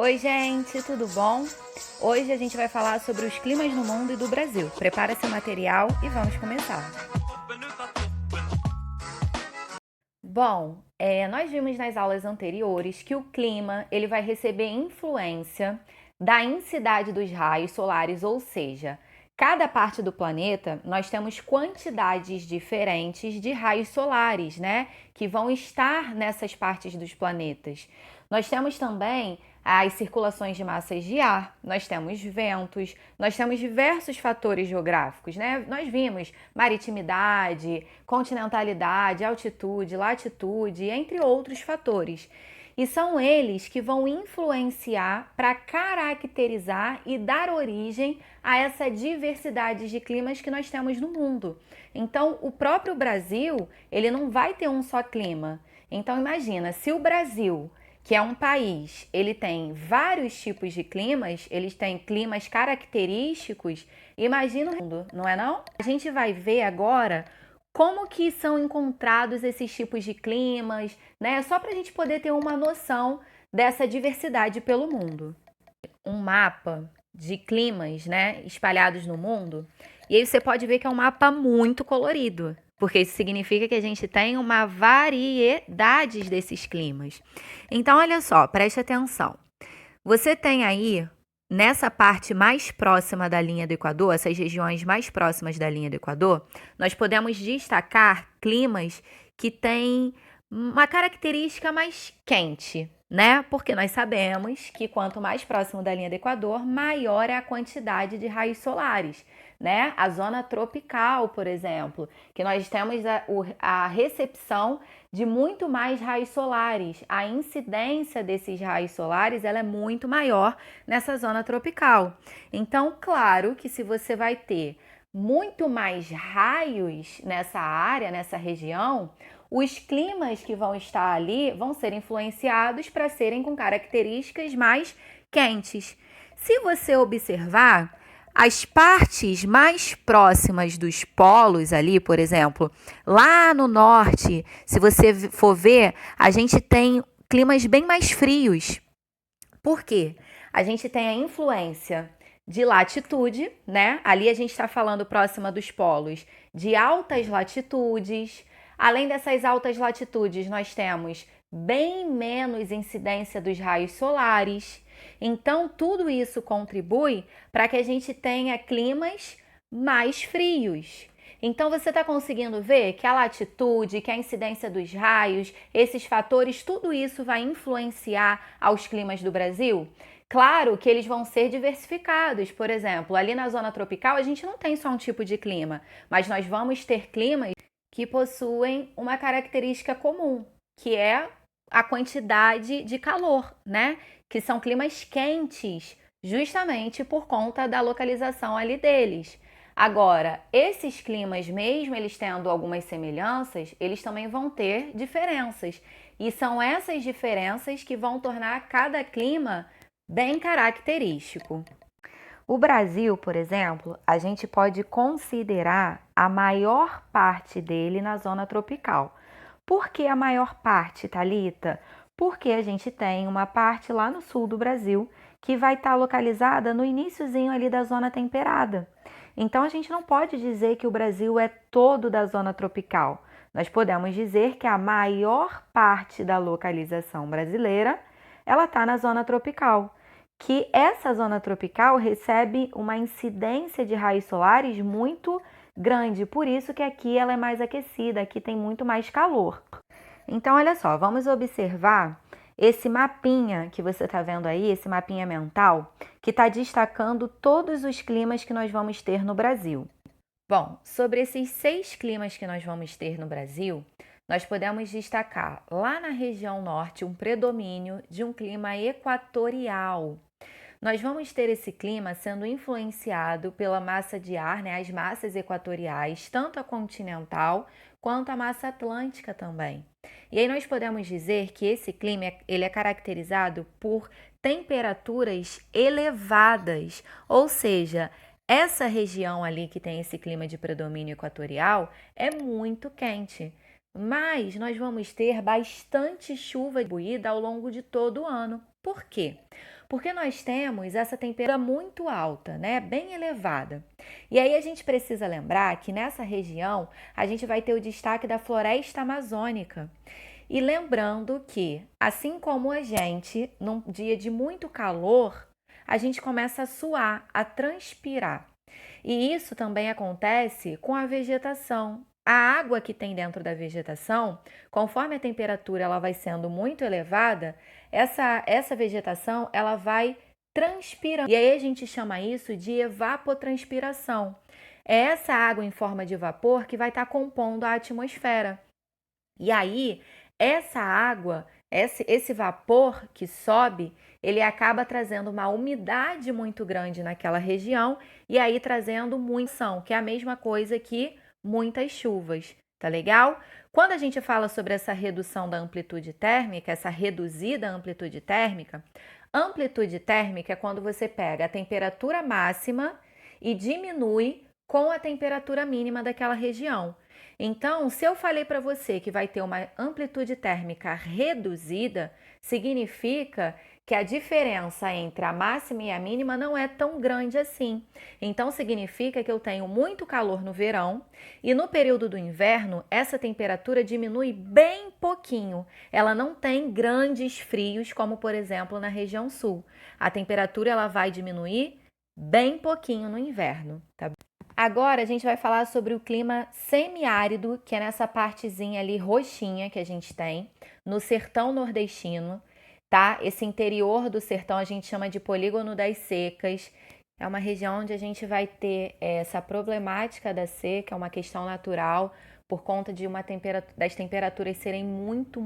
Oi, gente, tudo bom? Hoje a gente vai falar sobre os climas no mundo e do Brasil. Prepara seu material e vamos começar. Bom, nós vimos nas aulas anteriores que o clima ele vai receber influência da intensidade dos raios solares, ou seja, cada parte do planeta nós temos quantidades diferentes de raios solares, né? Que vão estar nessas partes dos planetas. Nós temos também as circulações de massas de ar, nós temos ventos, nós temos diversos fatores geográficos, né? Nós vimos maritimidade, continentalidade, altitude, latitude, entre outros fatores. E são eles que vão influenciar para caracterizar e dar origem a essa diversidade de climas que nós temos no mundo. Então, o próprio Brasil, ele não vai ter um só clima. Então, imagina, se o Brasil, que é um país, ele tem vários tipos de climas, eles têm climas característicos, imagina o mundo, não é não? A gente vai ver agora como que são encontrados esses tipos de climas, né? Só para a gente poder ter uma noção dessa diversidade pelo mundo. Um mapa de climas, né, espalhados no mundo, e aí você pode ver que é um mapa muito colorido, porque isso significa que a gente tem uma variedade desses climas. Então, olha só, preste atenção. Você tem aí, nessa parte mais próxima da linha do Equador, essas regiões mais próximas da linha do Equador, nós podemos destacar climas que têm uma característica mais quente, né? Porque nós sabemos que quanto mais próximo da linha do Equador, maior é a quantidade de raios solares, né? A zona tropical, por exemplo, que nós temos a recepção de muito mais raios solares. A incidência desses raios solares ela é muito maior nessa zona tropical. Então, claro que se você vai ter muito mais raios nessa área, nessa região, os climas que vão estar ali vão ser influenciados para serem com características mais quentes. Se você observar, as partes mais próximas dos polos ali, por exemplo, lá no norte, se você for ver, a gente tem climas bem mais frios. Por quê? A gente tem a influência de latitude, né? Ali a gente está falando próxima dos polos de altas latitudes. Além dessas altas latitudes, nós temos bem menos incidência dos raios solares. Então, tudo isso contribui para que a gente tenha climas mais frios. Então, você está conseguindo ver que a latitude, que a incidência dos raios, esses fatores, tudo isso vai influenciar aos climas do Brasil? Claro que eles vão ser diversificados. Por exemplo, ali na zona tropical, a gente não tem só um tipo de clima, mas nós vamos ter climas que possuem uma característica comum, que é a quantidade de calor, né? Que são climas quentes, justamente por conta da localização ali deles. Agora, esses climas, mesmo eles tendo algumas semelhanças, eles também vão ter diferenças. E são essas diferenças que vão tornar cada clima bem característico. O Brasil, por exemplo, a gente pode considerar a maior parte dele na zona tropical. Por que a maior parte, Thalita? Porque a gente tem uma parte lá no sul do Brasil que vai estar localizada no iniciozinho ali da zona temperada. Então a gente não pode dizer que o Brasil é todo da zona tropical. Nós podemos dizer que a maior parte da localização brasileira ela está na zona tropical. Que essa zona tropical recebe uma incidência de raios solares muito grande, por isso que aqui ela é mais aquecida, aqui tem muito mais calor. Então, olha só, vamos observar esse mapinha que você está vendo aí, esse mapinha mental, que está destacando todos os climas que nós vamos ter no Brasil. Bom, sobre esses 6 climas que nós vamos ter no Brasil, nós podemos destacar lá na região norte um predomínio de um clima equatorial. Nós vamos ter esse clima sendo influenciado pela massa de ar, né, as massas equatoriais, tanto a continental quanto a massa atlântica também. E aí nós podemos dizer que esse clima ele é caracterizado por temperaturas elevadas, ou seja, essa região ali que tem esse clima de predomínio equatorial é muito quente. Mas nós vamos ter bastante chuva distribuída ao longo de todo o ano. Por quê? Porque nós temos essa temperatura muito alta, né? Bem elevada. E aí a gente precisa lembrar que nessa região a gente vai ter o destaque da floresta amazônica. E lembrando que, assim como a gente, num dia de muito calor, a gente começa a suar, a transpirar. E isso também acontece com a vegetação. A água que tem dentro da vegetação, conforme a temperatura ela vai sendo muito elevada, essa vegetação ela vai transpirando. E aí a gente chama isso de evapotranspiração. É essa água em forma de vapor que vai estar compondo a atmosfera. E aí, essa água, esse vapor que sobe, ele acaba trazendo uma umidade muito grande naquela região e aí trazendo muita ação, que é a mesma coisa que muitas chuvas, tá legal? Quando a gente fala sobre essa redução da amplitude térmica, essa reduzida amplitude térmica é quando você pega a temperatura máxima e diminui com a temperatura mínima daquela região. Então, se eu falei para você que vai ter uma amplitude térmica reduzida, significa que a diferença entre a máxima e a mínima não é tão grande assim. Então, significa que eu tenho muito calor no verão e no período do inverno, essa temperatura diminui bem pouquinho. Ela não tem grandes frios, como por exemplo na região sul. A temperatura ela vai diminuir bem pouquinho no inverno, tá? Agora a gente vai falar sobre o clima semiárido, que é nessa partezinha ali roxinha que a gente tem, no sertão nordestino, tá? Esse interior do sertão a gente chama de polígono das secas. É uma região onde a gente vai ter essa problemática da seca, é uma questão natural, por conta de das temperaturas serem muito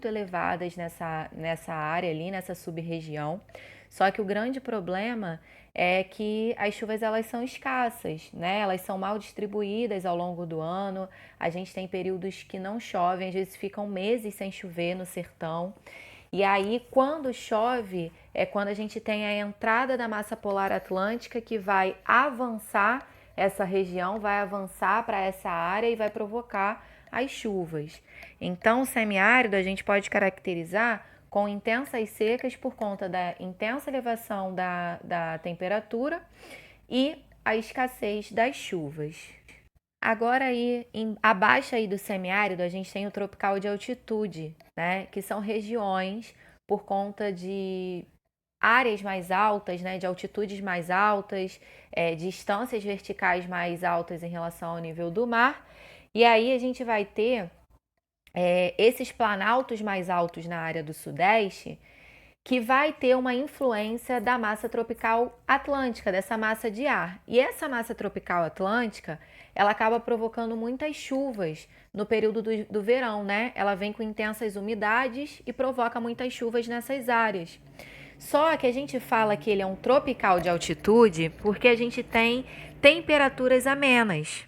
elevadas nessa área ali, nessa sub-região. Só que o grande problema é que as chuvas elas são escassas, né? Elas são mal distribuídas ao longo do ano. A gente tem períodos que não chovem, às vezes ficam meses sem chover no sertão. E aí, quando chove, é quando a gente tem a entrada da massa polar atlântica que vai avançar essa região, vai avançar para essa área e vai provocar as chuvas. Então, o semiárido a gente pode caracterizar com intensas secas por conta da intensa elevação da temperatura e a escassez das chuvas. Agora aí, abaixo aí do semiárido, a gente tem o tropical de altitude, né? Que são regiões por conta de áreas mais altas, né? De altitudes mais altas, distâncias verticais mais altas em relação ao nível do mar. E aí a gente vai ter esses planaltos mais altos na área do sudeste, que vai ter uma influência da massa tropical atlântica, dessa massa de ar. E essa massa tropical atlântica, ela acaba provocando muitas chuvas no período do verão, né? Ela vem com intensas umidades e provoca muitas chuvas nessas áreas. Só que a gente fala que ele é um tropical de altitude porque a gente tem temperaturas amenas.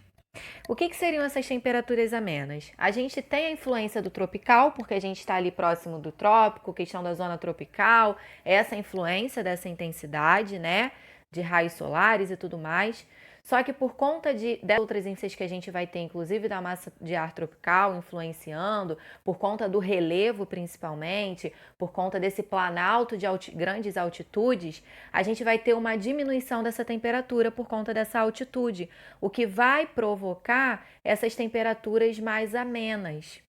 O que seriam essas temperaturas amenas? A gente tem a influência do tropical, porque a gente está ali próximo do trópico, questão da zona tropical, essa influência dessa intensidade, né? De raios solares e tudo mais. Só que por conta de outras influências que a gente vai ter, inclusive da massa de ar tropical influenciando, por conta do relevo principalmente, por conta desse planalto de grandes altitudes, a gente vai ter uma diminuição dessa temperatura por conta dessa altitude, o que vai provocar essas temperaturas mais amenas.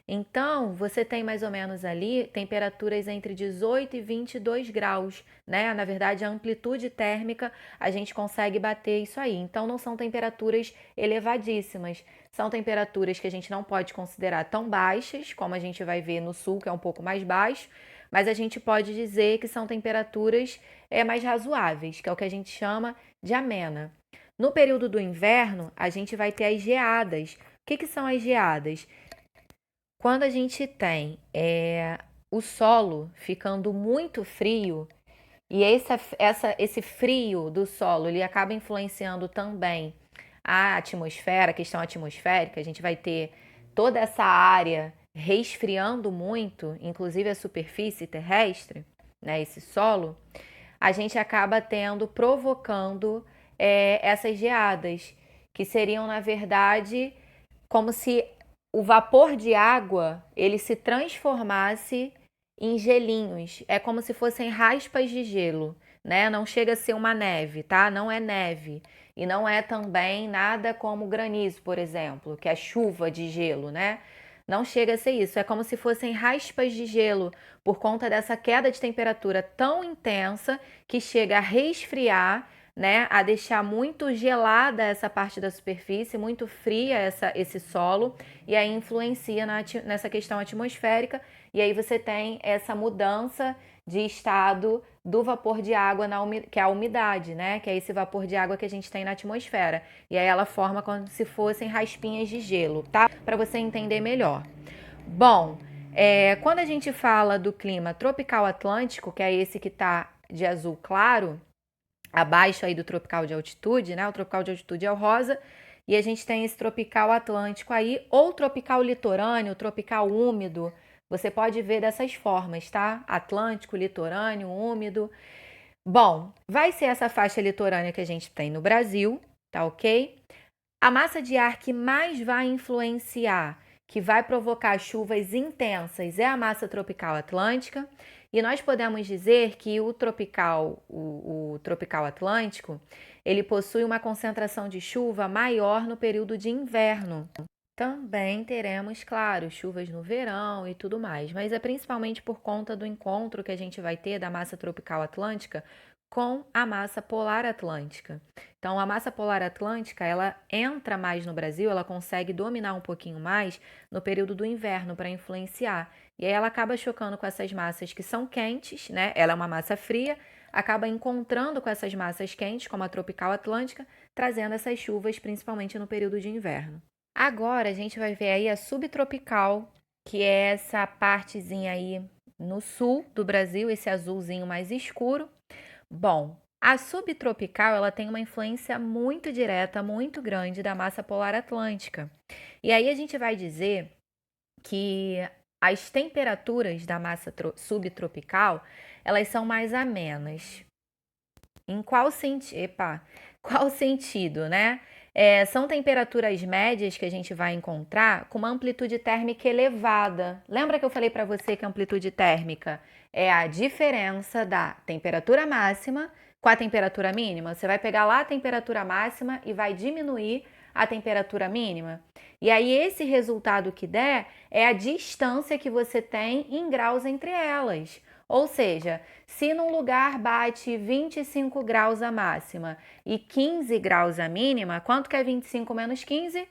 Então, você tem mais ou menos ali temperaturas entre 18 e 22 graus, né? Na verdade, a amplitude térmica a gente consegue bater isso aí. Então, não são temperaturas elevadíssimas, são temperaturas que a gente não pode considerar tão baixas, como a gente vai ver no sul, que é um pouco mais baixo, mas a gente pode dizer que são temperaturas mais razoáveis, que é o que a gente chama de amena. No período do inverno, a gente vai ter as geadas. O que são as geadas? Quando a gente tem o solo ficando muito frio, e esse frio do solo ele acaba influenciando também a atmosfera, a questão atmosférica, a gente vai ter toda essa área resfriando muito, inclusive a superfície terrestre, né, esse solo, a gente acaba provocando essas geadas, que seriam, na verdade, como se o vapor de água ele se transformasse em gelinhos. É como se fossem raspas de gelo, né? Não chega a ser uma neve, tá? Não é neve. E não é também nada como granizo, por exemplo, que é chuva de gelo, né? Não chega a ser isso. É como se fossem raspas de gelo, por conta dessa queda de temperatura tão intensa que chega a resfriar, né? A deixar muito gelada essa parte da superfície, muito fria esse solo, e aí influencia nessa questão atmosférica. E aí você tem essa mudança de estado do vapor de água, que é a umidade, né? Que é esse vapor de água que a gente tem na atmosfera. E aí ela forma como se fossem raspinhas de gelo, tá? Para você entender melhor. Bom, quando a gente fala do clima tropical atlântico, que é esse que tá de azul claro, abaixo aí do tropical de altitude, né? O tropical de altitude é o rosa. E a gente tem esse tropical atlântico aí, ou tropical litorâneo, tropical úmido. Você pode ver dessas formas, tá? Atlântico, litorâneo, úmido. Bom, vai ser essa faixa litorânea que a gente tem no Brasil, tá ok? A massa de ar que mais vai influenciar, que vai provocar chuvas intensas, é a massa tropical atlântica. E nós podemos dizer que o tropical atlântico, ele possui uma concentração de chuva maior no período de inverno. Também teremos, claro, chuvas no verão e tudo mais, mas é principalmente por conta do encontro que a gente vai ter da massa tropical atlântica com a massa polar atlântica. Então, a massa polar atlântica, ela entra mais no Brasil, ela consegue dominar um pouquinho mais no período do inverno para influenciar. E aí ela acaba chocando com essas massas que são quentes, né? Ela é uma massa fria, acaba encontrando com essas massas quentes, como a tropical atlântica, trazendo essas chuvas principalmente no período de inverno. Agora a gente vai ver aí a subtropical, que é essa partezinha aí no sul do Brasil, esse azulzinho mais escuro. Bom, a subtropical ela tem uma influência muito direta, muito grande da massa polar atlântica. E aí a gente vai dizer que as temperaturas da massa subtropical, elas são mais amenas. Em qual sentido? Epa, qual sentido, né? São temperaturas médias que a gente vai encontrar com uma amplitude térmica elevada. Lembra que eu falei para você que a amplitude térmica é a diferença da temperatura máxima com a temperatura mínima? Você vai pegar lá a temperatura máxima e vai diminuir a temperatura mínima. E aí, esse resultado que der é a distância que você tem em graus entre elas. Ou seja, se num lugar bate 25 graus a máxima e 15 graus a mínima, quanto que é 25 menos 15?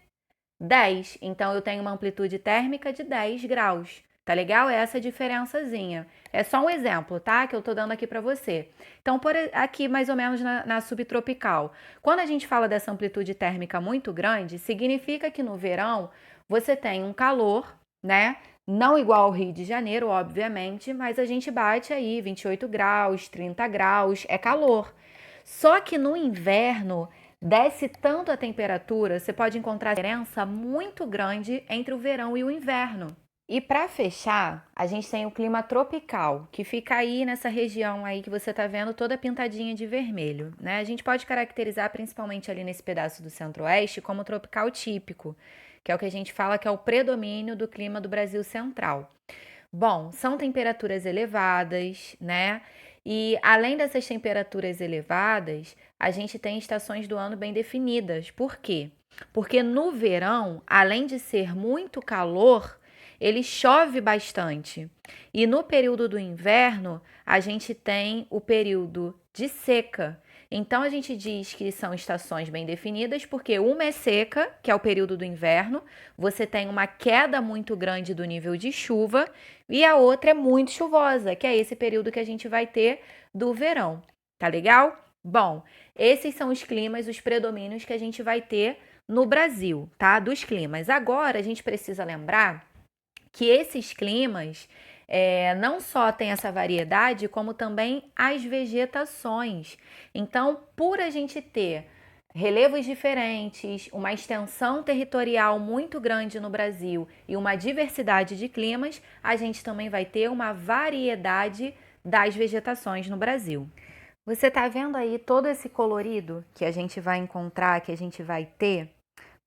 10. Então eu tenho uma amplitude térmica de 10 graus. Tá legal? É essa diferençazinha. É só um exemplo, tá? Que eu tô dando aqui para você. Então, por aqui, mais ou menos na subtropical. Quando a gente fala dessa amplitude térmica muito grande, significa que no verão você tem um calor, né? Não igual ao Rio de Janeiro, obviamente, mas a gente bate aí 28 graus, 30 graus, é calor. Só que no inverno desce tanto a temperatura, você pode encontrar diferença muito grande entre o verão e o inverno. E para fechar, a gente tem o clima tropical, que fica aí nessa região aí que você está vendo toda pintadinha de vermelho, né? A gente pode caracterizar principalmente ali nesse pedaço do centro-oeste como tropical típico, que é o que a gente fala que é o predomínio do clima do Brasil central. Bom, são temperaturas elevadas, né? E além dessas temperaturas elevadas, a gente tem estações do ano bem definidas. Por quê? Porque no verão, além de ser muito calor, ele chove bastante. E no período do inverno, a gente tem o período de seca. Então a gente diz que são estações bem definidas, porque uma é seca, que é o período do inverno, você tem uma queda muito grande do nível de chuva, e a outra é muito chuvosa, que é esse período que a gente vai ter do verão. Tá legal? Bom, esses são os climas, os predomínios que a gente vai ter no Brasil, tá? Dos climas. Agora a gente precisa lembrar que esses climas não só têm essa variedade, como também as vegetações. Então, por a gente ter relevos diferentes, uma extensão territorial muito grande no Brasil e uma diversidade de climas, a gente também vai ter uma variedade das vegetações no Brasil. Você está vendo aí todo esse colorido que a gente vai encontrar, que a gente vai ter?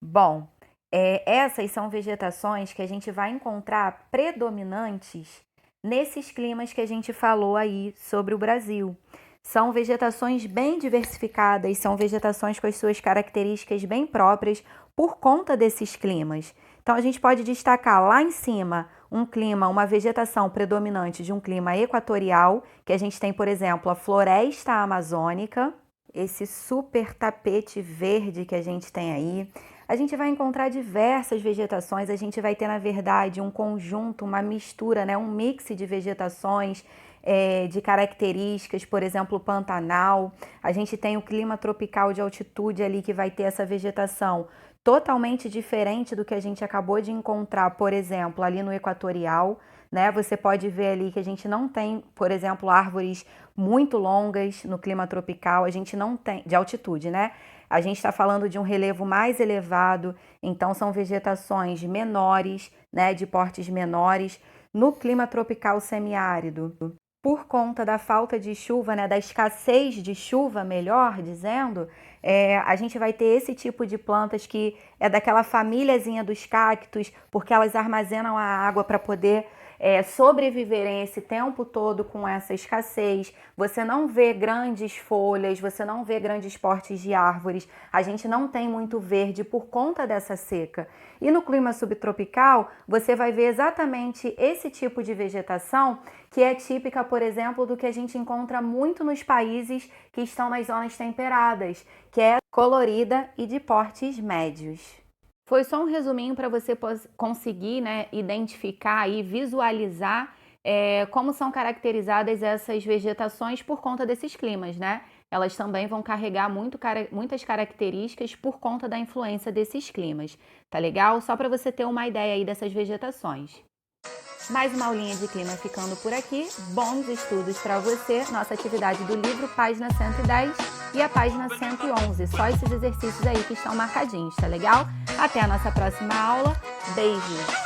Bom, essas são vegetações que a gente vai encontrar predominantes nesses climas que a gente falou aí sobre o Brasil. São vegetações bem diversificadas, são vegetações com as suas características bem próprias por conta desses climas. Então a gente pode destacar lá em cima um clima, uma vegetação predominante de um clima equatorial, que a gente tem, por exemplo, a floresta amazônica, esse super tapete verde que a gente tem aí. A gente vai encontrar diversas vegetações, a gente vai ter, na verdade, um conjunto, uma mistura, né? Um mix de vegetações, de características, por exemplo, o Pantanal. A gente tem o clima tropical de altitude ali que vai ter essa vegetação totalmente diferente do que a gente acabou de encontrar, por exemplo, ali no equatorial, né? Você pode ver ali que a gente não tem, por exemplo, árvores muito longas no clima tropical, a gente não tem, de altitude, né? A gente está falando de um relevo mais elevado, então são vegetações menores, né, de portes menores, no clima tropical semiárido. Por conta da falta de chuva, né, da escassez de chuva, melhor dizendo, a gente vai ter esse tipo de plantas que é daquela famíliazinha dos cactos, porque elas armazenam a água para poder sobreviverem esse tempo todo com essa escassez. Você não vê grandes folhas, você não vê grandes portes de árvores, a gente não tem muito verde por conta dessa seca. E no clima subtropical, você vai ver exatamente esse tipo de vegetação que é típica, por exemplo, do que a gente encontra muito nos países que estão nas zonas temperadas, que é colorida e de portes médios. Foi só um resuminho para você conseguir, né, identificar e visualizar como são caracterizadas essas vegetações por conta desses climas, né? Elas também vão carregar muitas características por conta da influência desses climas, tá legal? Só para você ter uma ideia aí dessas vegetações. Mais uma aulinha de clima ficando por aqui. Bons estudos para você. Nossa atividade do livro, página 110 e a página 111. Só esses exercícios aí que estão marcadinhos, tá legal? Até a nossa próxima aula. Beijos!